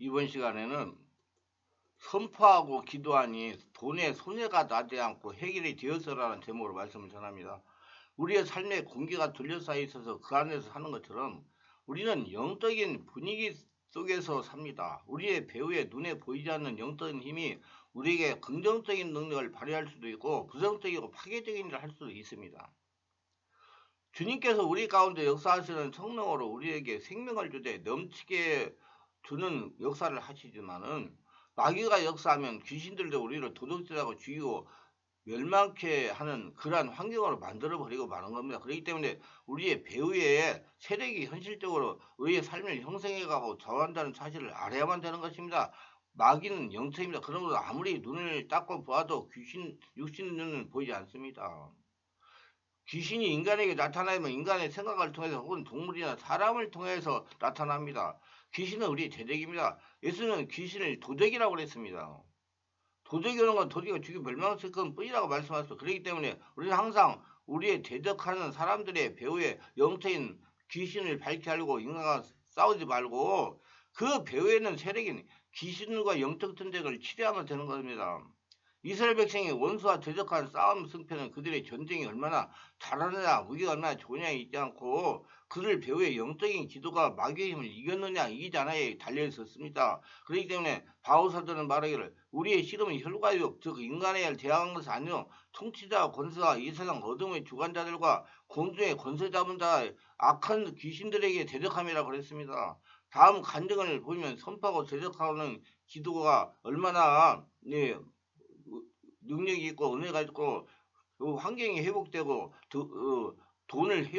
이번 시간에는 선포하고 기도하니 돈의 손해가 나지 않고 해결이 되었어라는 제목으로 말씀을 전합니다. 우리의 삶의 공기가 둘러싸여 있어서 그 안에서 사는 것처럼 우리는 영적인 분위기 속에서 삽니다. 우리의 배후에 눈에 보이지 않는 영적인 힘이 우리에게 긍정적인 능력을 발휘할 수도 있고 부정적이고 파괴적인 일을 할 수도 있습니다. 주님께서 우리 가운데 역사하시는 성령으로 우리에게 생명을 주되 넘치게 주는 역사를 하시지만은 마귀가 역사하면 귀신들도 우리를 도둑질하고 죽이고 멸망케 하는 그러한 환경으로 만들어버리고 마는 겁니다. 그렇기 때문에 우리의 배후에 세력이 현실적으로 우리의 삶을 형성해가고 좌우한다는 사실을 알아야만 되는 것입니다. 마귀는 영체입니다. 그러므로 아무리 눈을 닦고 보아도 육신 눈은 보이지 않습니다. 귀신이 인간에게 나타나면 인간의 생각을 통해서 혹은 동물이나 사람을 통해서 나타납니다. 귀신은 우리의 대적입니다. 예수는 귀신을 도적이라고 그랬습니다. 도적이 오는 건 도적이 죽이 멸망했을 뿐이라고 말씀하셨어. 그렇기 때문에 우리는 항상 우리의 대적하는 사람들의 배후에 영체인 귀신을 밝히 알고 인간과 싸우지 말고 그 배후에는 세력인 귀신과 영적 전쟁을 치료하면 되는 겁니다. 이스라엘 백성이 원수와 대적한 싸움 승패는 그들의 전쟁이 얼마나 잘하느냐 무기가 얼마나 좋으냐에 있지 않고 그들 배후에 영적인 기도가 마귀의 힘을 이겼느냐 이기지 않아에 달려 있었습니다. 그렇기 때문에 바오사들은 말하기를 우리의 씨름은 혈과 육 즉 인간에 대항한 것이 아니요 통치자와 권세와 이 세상 어둠의 주관자들과 공중의 권세 잡은 자 악한 귀신들에게 대적함이라고 그랬습니다. 다음 간증을 보면 선포하고 대적하는 기도가 얼마나 능력이 있고 은혜가 있고 환경이 회복되고 돈을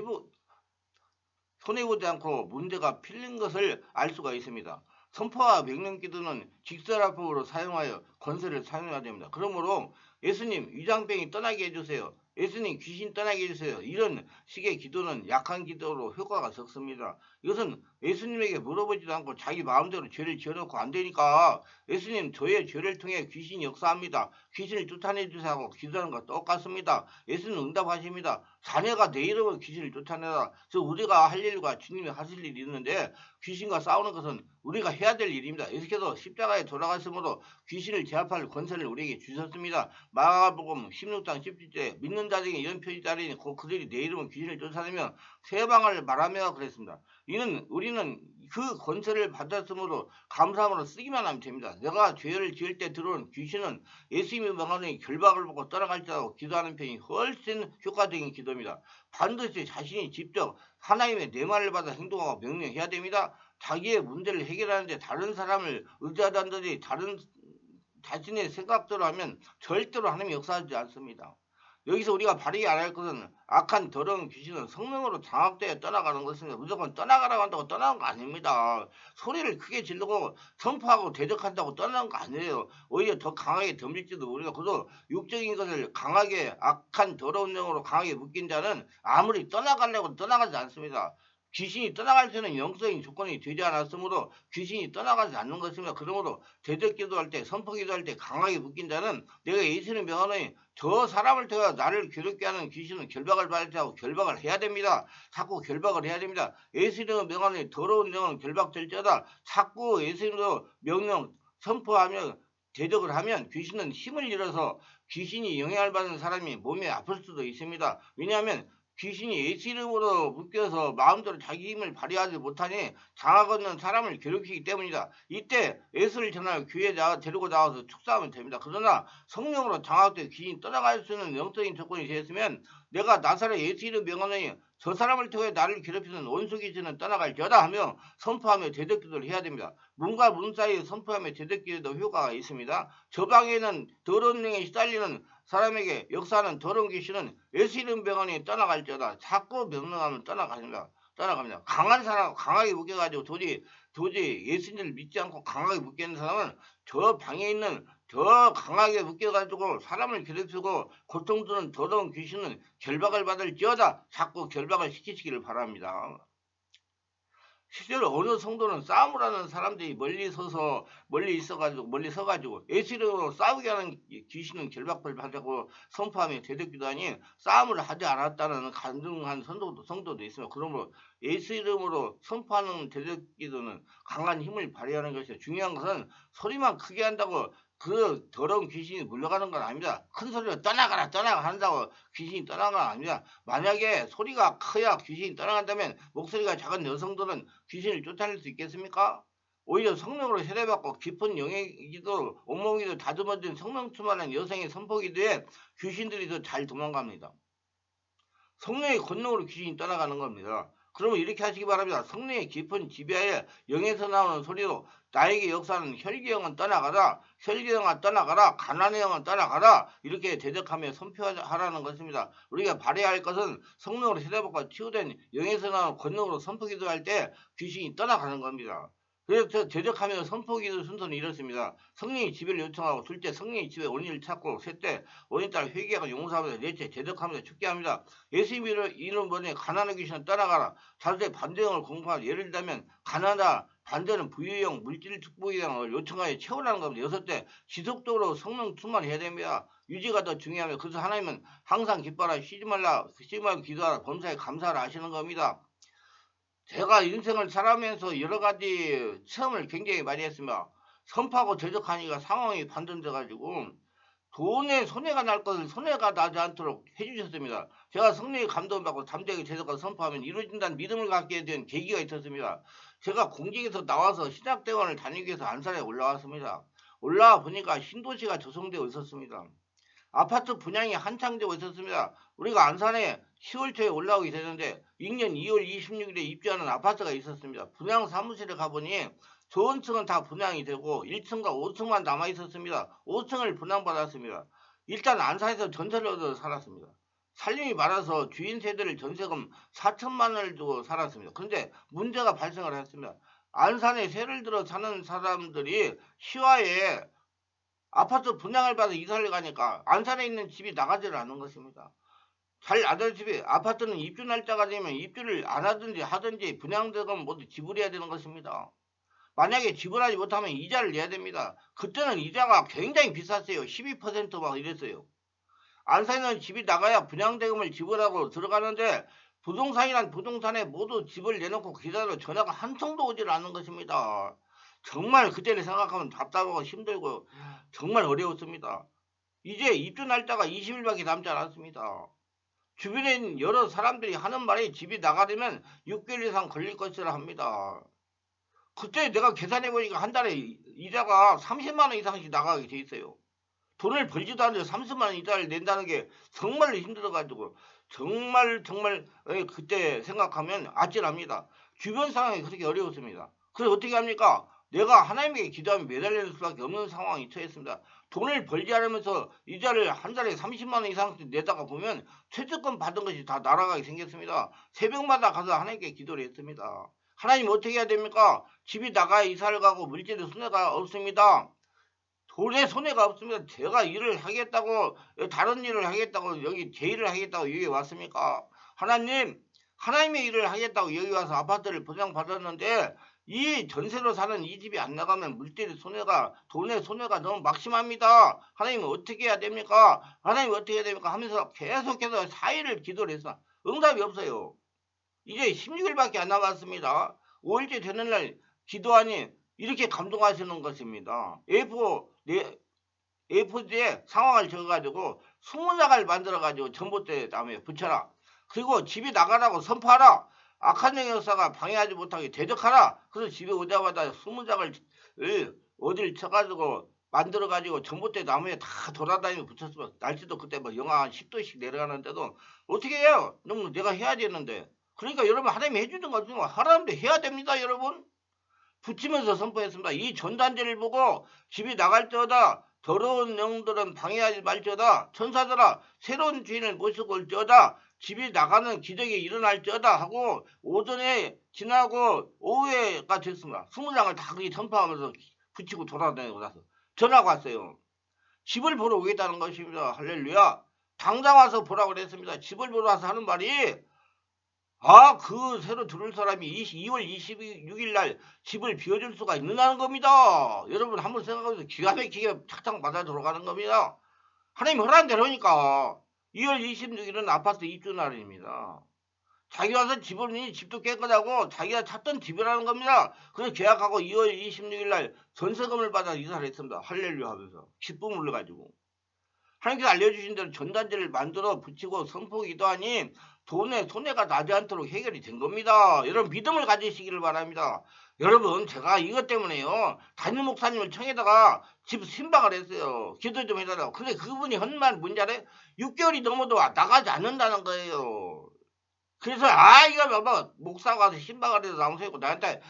손해보지 않고 문제가 풀린 것을 알 수가 있습니다. 선포와 명령 기도는 직설화법으로 사용하여 권세를 사용해야 됩니다. 그러므로 예수님 위장병이 떠나게 해주세요. 예수님 귀신 떠나게 해주세요. 이런 식의 기도는 약한 기도로 효과가 적습니다. 이것은 예수님에게 물어보지도 않고 자기 마음대로 죄를 지어놓고 안 되니까 예수님 저의 죄를 통해 귀신이 역사합니다. 귀신을 쫓아내 주세요 하고 기도하는 것 똑같습니다. 예수님 응답하십니다. 자네가 내 이름으로 귀신을 쫓아내라. 저 우리가 할 일과 주님이 하실 일이 있는데 귀신과 싸우는 것은 우리가 해야 될 일입니다. 예수께서 십자가에 돌아가심으로 귀신을 제압할 권세를 우리에게 주셨습니다. 마가복음 16장 17절에 믿는 자들에게 이런 표시 따르니 그들이 내 이름은 귀신을 쫓아내며 세방을 말하며 그랬습니다. 우리는 그 권세를 받았으므로 감사함으로 쓰기만 하면 됩니다. 내가 죄를 지을 때 들어온 귀신은 예수님의 명하니 결박을 받고 떠나갈지라고 기도하는 편이 훨씬 효과적인 기도입니다. 반드시 자신이 직접 하나님의 내 말을 받아 행동하고 명령해야 됩니다. 자기의 문제를 해결하는데 다른 사람을 의지하다든지 자신의 생각대로 하면 절대로 하나님이 역사하지 않습니다. 여기서 우리가 바르게 알아야 할 것은 악한 더러운 귀신은 성령으로 장악되어 떠나가는 것입니다. 무조건 떠나가라고 한다고 떠나는 거 아닙니다. 소리를 크게 지르고 선포하고 대적한다고 떠나는 거 아니에요. 오히려 더 강하게 덤빌지도 모르고 그도 육적인 것을 강하게 악한 더러운 영으로 강하게 묶인 자는 아무리 떠나가려고 떠나가지 않습니다. 귀신이 떠나갈 때는 영적인 조건이 되지 않았으므로 귀신이 떠나가지 않는 것입니다. 그러므로 대적 기도할 때 선포 기도할 때 강하게 묶인 자는 내가 예수님의 명하노니 저 사람을 통해 나를 괴롭게 하는 귀신은 결박을 받을 하고 결박을 해야 됩니다. 자꾸 결박을 해야 됩니다. 예수님의 명하노니 더러운 영은 결박될지어다. 자꾸 예수님의 명령 선포하며 대적을 하면 귀신은 힘을 잃어서 귀신이 영향을 받는 사람이 몸에 아플 수도 있습니다. 왜냐하면 귀신이 예수 이름으로 묶여서 마음대로 자기 힘을 발휘하지 못하니 장악 없는 사람을 괴롭히기 때문이다. 이때 예수를 전하여 교회에 데리고 나와서 축사하면 됩니다. 그러나 성령으로 장악돼 귀신이 떠나갈 수 있는 영적인 조건이 되었으면 내가 나사렛 예수 이름 명하노니 저 사람을 통해 나를 괴롭히는 원수 귀신은 떠나갈지어다 하며 선포하며 대적기도를 해야 됩니다. 문과 문 사이에 선포하며 대적기도 효과가 있습니다. 저 방에는 더러운 영에 시달리는 사람에게 역사하는 더러운 귀신은 예수 이름 병원이 떠나갈지어다. 자꾸 명령하면 떠나갑니다. 강한 사람 강하게 묶여가지고 도저히 예수님을 믿지 않고 강하게 묶여있는 사람은 저 방에 있는 더 강하게 묶여가지고 사람을 괴롭히고 고통주는 더러운 귀신은 결박을 받을지어다. 자꾸 결박을 시키시기를 바랍니다. 실제로 어느 성도는 싸움을 하는 사람들이 멀리 서가지고 예수 이름으로 싸우게 하는 귀신은 결박을 하자고 선포하며 대적기도 하니 싸움을 하지 않았다는 간증한 성도도 있으며, 그러므로 예수 이름으로 선포하는 대적기도는 강한 힘을 발휘하는 것이요, 중요한 것은 소리만 크게 한다고 그 더러운 귀신이 물러가는 건 아닙니다. 큰 소리로 떠나가라 한다고 귀신이 떠나가는 건 아닙니다. 만약에 소리가 커야 귀신이 떠나간다면 목소리가 작은 여성들은 귀신을 쫓아낼 수 있겠습니까? 오히려 성령으로 세례받고 깊은 영역이기도 온몸이도 다듬어진 성령 충만한 여성의 선포기도에 귀신들이 더 잘 도망갑니다. 성령의 권능으로 귀신이 떠나가는 겁니다. 그러면 이렇게 하시기 바랍니다. 성령의 깊은 지배하에 영에서 나오는 소리로 나에게 역사하는 혈기영은 떠나가라, 혈기영아 떠나가라, 가난의 영은 떠나가라, 이렇게 대적하며 선포하라는 것입니다. 우리가 발휘해야 할 것은 성령으로 세례받고 치유된 영에서 나오는 권능으로 선포기도할 때 귀신이 떠나가는 겁니다. 그래서 대적하며 선포기도 순서는 이렇습니다. 성령이 지배를 요청하고, 둘째 성령이 지배 원인을 찾고, 셋째 원인 따라 회개하고 용서합니다. 넷째 대적합니다. 죽게 합니다. 예수님 이름 번에 가난한 귀신은 떠나가라. 다섯째 반대형을 공부하라. 예를 들면 가난하다 반대는 부유형, 물질 축복형을 요청하여 채우라는 겁니다. 여섯째 지속적으로 성령 충만해야 됩니다. 유지가 더 중요하며, 그래서 하나님은 항상 기뻐하라, 쉬지 말고 기도하라, 범사에 감사하라 하시는 겁니다. 제가 인생을 살아가면서 여러 가지 체험을 굉장히 많이 했습니다. 선포하고 대적하니까 상황이 반전돼가지고 돈에 손해가 날 것을 손해가 나지 않도록 해주셨습니다. 제가 성령의 감동받고 담대하게 대적과 선포하면 이루어진다는 믿음을 갖게 된 계기가 있었습니다. 제가 공직에서 나와서 신학대원을 다니기 위해서 안산에 올라왔습니다. 올라와 보니까 신도시가 조성되어 있었습니다. 아파트 분양이 한창 되고 있었습니다. 우리가 안산에 10월 초에 올라오게 되는데 6년 2월 26일에 입주하는 아파트가 있었습니다. 분양 사무실에 가보니 좋은 층은 다 분양이 되고 1층과 5층만 남아 있었습니다. 5층을 분양받았습니다. 일단 안산에서 전세를 얻어 살았습니다. 살림이 많아서 주인 세대를 전세금 4천만 원을 주고 살았습니다. 그런데 문제가 발생을 했습니다. 안산에 세를 들어 사는 사람들이 시와에 아파트 분양을 받아 이사를 가니까 안산에 있는 집이 나가지를 않는 것입니다. 잘 아다시피 아파트는 입주 날짜가 되면 입주를 안 하든지 분양대금 모두 지불해야 되는 것입니다. 만약에 지불하지 못하면 이자를 내야 됩니다. 그때는 이자가 굉장히 비쌌어요. 12% 막 이랬어요. 안산에는 집이 나가야 분양대금을 지불하고 들어가는데 부동산이란 부동산에 모두 집을 내놓고 기다려 전화가 한 통도 오질 않는 것입니다. 정말 그때를 생각하면 답답하고 힘들고 정말 어려웠습니다. 이제 입주 날짜가 20일밖에 남지 않았습니다. 주변에 있는 여러 사람들이 하는 말이 집이 나가려면 6개월 이상 걸릴 것이라 합니다. 그때 내가 계산해보니까 한 달에 이자가 30만 원 이상씩 나가게 돼 있어요. 돈을 벌지도 않는데 30만 원 이자를 낸다는 게 정말로 힘들어가지고 정말 그때 생각하면 아찔합니다. 주변 상황이 그렇게 어려웠습니다. 그래서 어떻게 합니까? 내가 하나님에게 기도하면 매달리는 수밖에 없는 상황이 처했습니다. 돈을 벌지 않으면서 이자를 한 달에 30만 원 이상씩 내다가 보면 최저금 받은 것이 다 날아가게 생겼습니다. 새벽마다 가서 하나님께 기도를 했습니다. 하나님 어떻게 해야 됩니까? 집이 나가야 이사를 가고 물질의 손해가 없습니다. 돈에 손해가 없습니다. 제가 일을 하겠다고 다른 일을 하겠다고 여기 제 일을 하겠다고 여기 왔습니까? 하나님의 일을 하겠다고 여기 와서 아파트를 분양받았는데 이 전세로 사는 이 집이 안 나가면 물질의 손해가 돈의 손해가 너무 막심합니다. 하나님은 어떻게 해야 됩니까? 하나님 어떻게 해야 됩니까? 하면서 계속해서 4일을 기도를 했어. 응답이 없어요. 이제 16일밖에 안 남았습니다. 5일째 되는 날 기도하니 이렇게 감동하시는 것입니다. A4지에 상황을 적어가지고 20장을 만들어가지고 전봇대 다음에 붙여라. 그리고 집이 나가라고 선포하라. 악한 영의 역사가 방해하지 못하게 대적하라. 그래서 집에 오자마자 20장을 어디를 쳐가지고 만들어가지고 전봇대 나무에 다 돌아다니며 붙였으면 날씨도 그때 뭐 영하 한 10도씩 내려가는데도 어떻게 해요? 너무 내가 해야 되는데. 그러니까 여러분 하나님이 해주는 거 없으면 하라는데 해야 됩니다 여러분. 붙이면서 선포했습니다. 이 전단지를 보고 집이 나갈 때마다 더러운 영들은 방해하지 말지어다. 천사들아 새로운 주인을 모시고 올지어다. 집이 나가는 기적이 일어날지어다 하고 오전에 지나고 오후에가 됐습니다. 20장을 다 그렇게 선포하면서 붙이고 돌아다니고 나서 전화가 왔어요. 집을 보러 오겠다는 것입니다. 할렐루야. 당장 와서 보라고 그랬습니다. 집을 보러 와서 하는 말이 그 새로 들어올 사람이 2월 26일 날 집을 비워줄 수가 있느냐는 겁니다. 여러분 한번 생각해보세요. 기가 막히게 착착 맞아 들어가는 겁니다. 하나님 허락한 대로니까 2월 26일은 아파트 입주 날입니다. 자기 와서 집을 집도 깨끗하고 자기가 찾던 집이라는 겁니다. 그래서 계약하고 2월 26일 날 전세금을 받아 이사를 했습니다. 할렐루야 하면서 기쁨을 가지고 하나님께서 알려주신 대로 전단지를 만들어 붙이고 선포 기도하니 돈에 손해가 나지 않도록 해결이 된 겁니다. 여러분 믿음을 가지시기를 바랍니다. 여러분 제가 이것 때문에요 담임 목사님을 청에다가 집 신방을 했어요. 기도 좀 해달라고. 근데 그분이 헌말 뭔지 알아요? 6개월이 넘어도 나가지 않는다는 거예요. 그래서 이거 뭐 목사가 와서 신방을 해서 나오세요. 나한테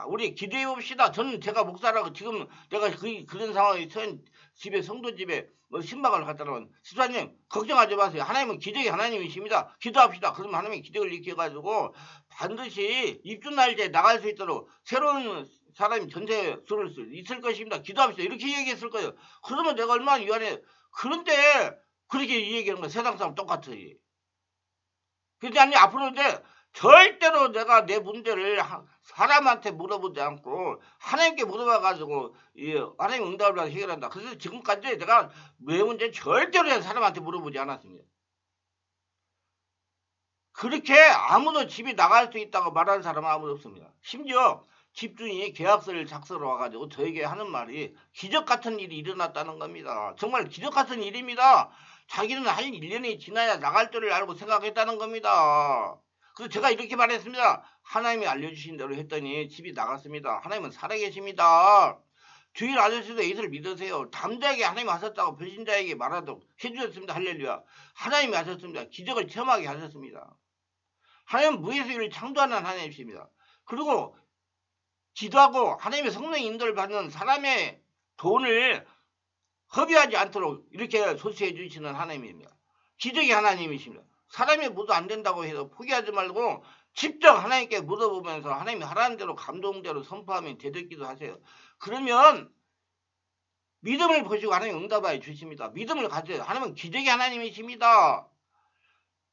우리 기도해 봅시다. 저는 제가 목사라고 지금 내가 그런 상황에 선 집에 성도 집에 뭐 신방을 갔다면 집사님 걱정하지 마세요. 하나님은 기적의 하나님이십니다. 기도합시다. 그러면 하나님이 기적을 일으켜가지고 반드시 입주 날짜에 나갈 수 있도록 새로운 사람이 전세 들을 수 있을 것입니다. 기도합시다. 이렇게 얘기했을 거예요. 그러면 내가 얼마나 유한해. 그런데 그렇게 얘기하는 거야. 세상 사람 똑같아. 그렇지 않니? 앞으로 이제 절대로 내가 내 문제를 사람한테 물어보지 않고 하나님께 물어봐가지고 하나님 응답을 해결한다. 그래서 지금까지 내가 내 문제 절대로 사람한테 물어보지 않았습니다. 그렇게 아무도 집이 나갈 수 있다고 말하는 사람은 아무도 없습니다. 심지어 집주인이 계약서를 작성을 와가지고 저에게 하는 말이 기적 같은 일이 일어났다는 겁니다. 정말 기적 같은 일입니다. 자기는 한 1년이 지나야 나갈 줄을 알고 생각했다는 겁니다. 그래서 제가 이렇게 말했습니다. 하나님이 알려주신 대로 했더니 집이 나갔습니다. 하나님은 살아계십니다. 주일 아저씨도 예수를 믿으세요. 담대하게 하나님이 하셨다고 불신자에게 말하도록 해주셨습니다. 할렐루야. 하나님이 하셨습니다. 기적을 체험하게 하셨습니다. 하나님은 무에서 일을 창조하는 하나님이십니다. 그리고 기도하고 하나님의 성령의 인도를 받는 사람의 돈을 허비하지 않도록 이렇게 소치해 주시는 하나님입니다. 기적의 하나님이십니다. 사람이 모두 안 된다고 해서 포기하지 말고 직접 하나님께 물어보면서 하나님이 하라는 대로 감동대로 선포하면 되돌기도 하세요. 그러면 믿음을 보시고 하나님 응답하여 주십니다. 믿음을 가져요. 하나님은 기적의 하나님이십니다.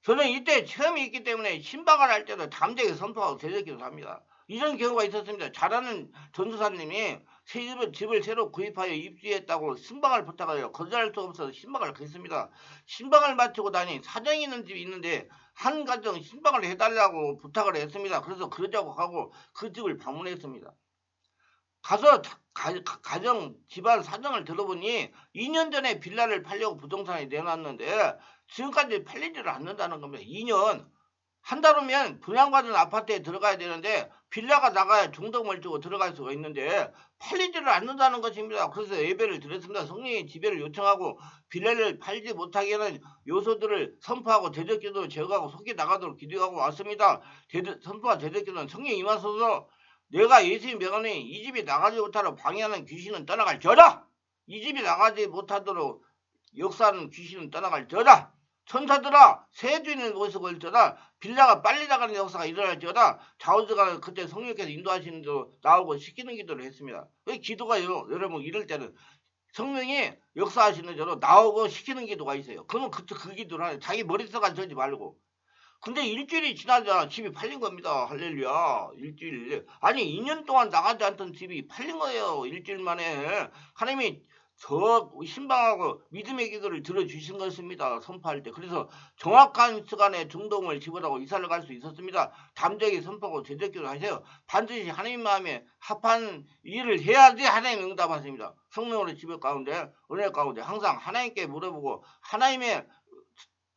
저는 이때 체험이 있기 때문에 신방을 할 때도 담대하게 선포하고 되돌기도 합니다. 이런 경우가 있었습니다. 잘하는 전도사님이 집을 새로 구입하여 입주했다고 신방을 부탁하여 거절할 수 없어서 신방을 했습니다. 신방을 마치고 나니 사정이 있는 집이 있는데 한 가정 신방을 해달라고 부탁을 했습니다. 그래서 그러자고 하고 그 집을 방문했습니다. 가서 가정 집안 사정을 들어보니 2년 전에 빌라를 팔려고 부동산에 내놨는데 지금까지 팔리지를 않는다는 겁니다. 2년. 한 달 후면 분양받은 아파트에 들어가야 되는데 빌라가 나가야 중도금을 주고 들어갈 수가 있는데 팔리지를 않는다는 것입니다. 그래서 예배를 드렸습니다. 성령의 지배를 요청하고 빌라를 팔지 못하게 하는 요소들을 선포하고 대적기도 제거하고 속이 나가도록 기도하고 왔습니다. 선포와 대적기도는 성령이 임하소서. 내가 예수의 명언이 이 집이 나가지 못하도록 방해하는 귀신은 떠나갈지어다. 이 집이 나가지 못하도록 역사하는 귀신은 떠나갈지어다. 천사들아 새 주인의 모습을 볼지어다. 빌라가 빨리 나가는 역사가 일어날지어다. 좌우지간에 그때 성령께서 인도하시는 대로 나오고 시키는 기도를 했습니다. 그 기도가요 여러분 이럴 때는 성령이 역사하시는 대로 나오고 시키는 기도가 있어요. 그러면 그 기도를 하는 자기 머릿속에 저지 말고. 근데 일주일이 지나자 집이 팔린 겁니다. 할렐루야. 일주일. 아니 2년 동안 나가지 않던 집이 팔린 거예요. 일주일 만에. 하나님이 저 신방하고 믿음의 기도를 들어주신 것입니다. 선포할 때. 그래서 정확한 시간에 중동을 집어라고 이사를 갈 수 있었습니다. 담대하게 선포하고 제적기도 하세요. 반드시 하나님 마음에 합한 일을 해야지 하나님 응답하십니다. 성령으로 집을 가운데 은혜 가운데 항상 하나님께 물어보고 하나님의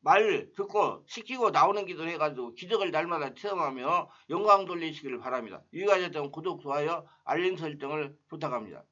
말 듣고 시키고 나오는 기도를 해가지고 기적을 날마다 체험하며 영광 돌리시기를 바랍니다. 이거 하셨다면 구독, 좋아요, 알림 설정을 부탁합니다.